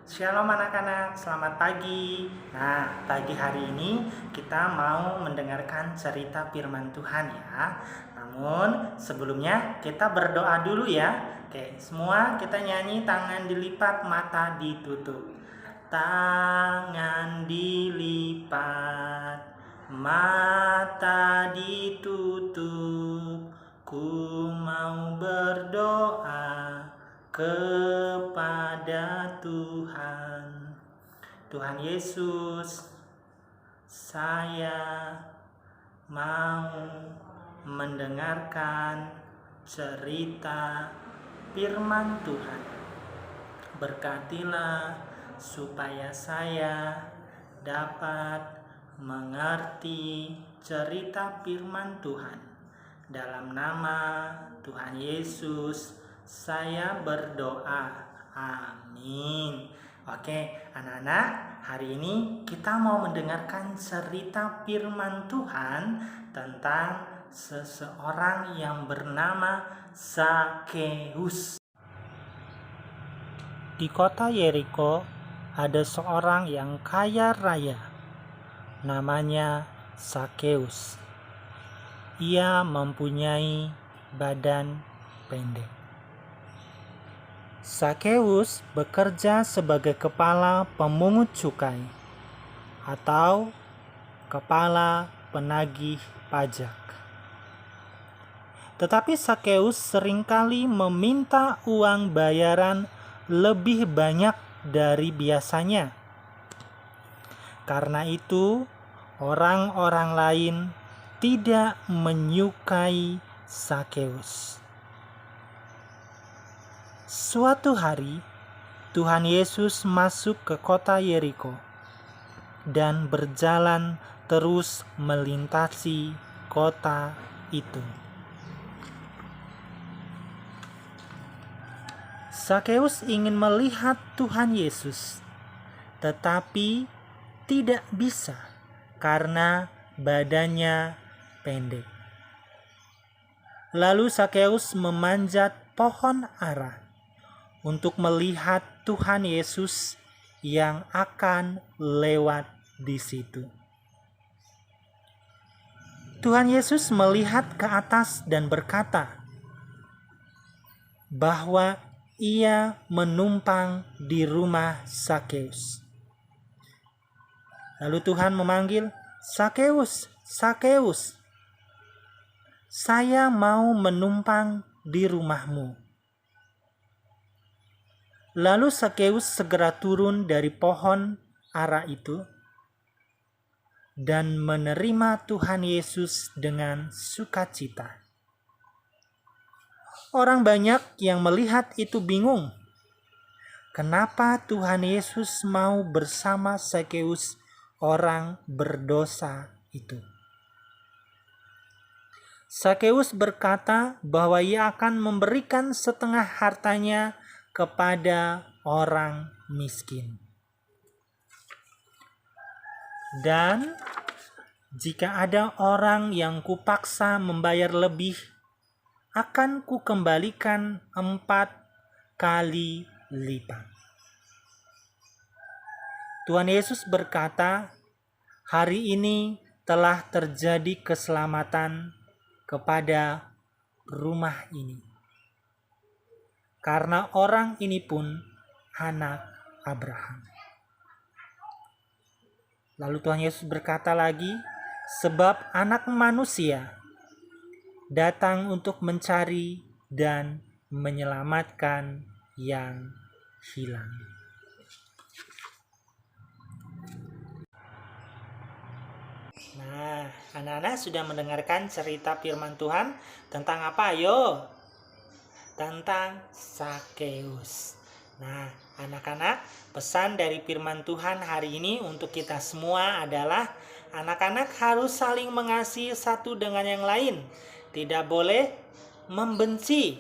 Shalom anak-anak, selamat pagi. Nah, pagi hari ini kita mau mendengarkan cerita firman Tuhan ya. Namun sebelumnya kita berdoa dulu ya. Oke, semua kita nyanyi tangan dilipat, mata ditutup. Tangan dilipat, mata ditutup. Ku mau berdoa kepada Tuhan. Tuhan Yesus, saya mau mendengarkan cerita firman Tuhan. Berkatilah supaya saya dapat mengerti cerita firman Tuhan. Dalam nama Tuhan Yesus saya berdoa. Amin. Oke, anak-anak, hari ini kita mau mendengarkan cerita firman Tuhan tentang seseorang yang bernama Zakeus. Di kota Yeriko ada seorang yang kaya raya, namanya Zakeus. Ia mempunyai badan pendek. Zakeus bekerja sebagai kepala pemungut cukai atau kepala penagih pajak. Tetapi Zakeus seringkali meminta uang bayaran lebih banyak dari biasanya. Karena itu, orang-orang lain tidak menyukai Zakeus. Suatu hari, Tuhan Yesus masuk ke kota Yeriko dan berjalan terus melintasi kota itu. Zakeus ingin melihat Tuhan Yesus, tetapi tidak bisa karena badannya pendek. Lalu Zakeus memanjat pohon ara untuk melihat Tuhan Yesus yang akan lewat di situ. Tuhan Yesus melihat ke atas dan berkata bahwa ia menumpang di rumah Zakeus. Lalu Tuhan memanggil, "Zakeus, Zakeus, saya mau menumpang di rumahmu." Lalu Zakeus segera turun dari pohon ara itu dan menerima Tuhan Yesus dengan sukacita. Orang banyak yang melihat itu bingung. Kenapa Tuhan Yesus mau bersama Zakeus, orang berdosa itu? Zakeus berkata bahwa ia akan memberikan setengah hartanya kepada orang miskin. Dan jika ada orang yang kupaksa membayar lebih, akan kukembalikan 4 kali lipat. Tuhan Yesus berkata, hari ini telah terjadi keselamatan kepada rumah ini, karena orang ini pun anak Abraham. Lalu Tuhan Yesus berkata lagi, sebab Anak Manusia datang untuk mencari dan menyelamatkan yang hilang. Nah, anak-anak sudah mendengarkan cerita firman Tuhan tentang apa? Ayo, tentang Zakeus. Nah, anak-anak, pesan dari firman Tuhan hari ini untuk kita semua adalah anak-anak harus saling mengasihi satu dengan yang lain. Tidak boleh membenci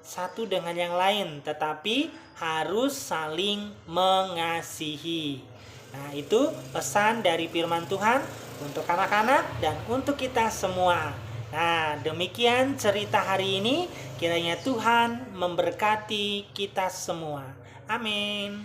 satu dengan yang lain, tetapi harus saling mengasihi. Nah, itu pesan dari firman Tuhan untuk anak-anak dan untuk kita semua. Nah, demikian cerita hari ini. Kiranya Tuhan memberkati kita semua. Amin.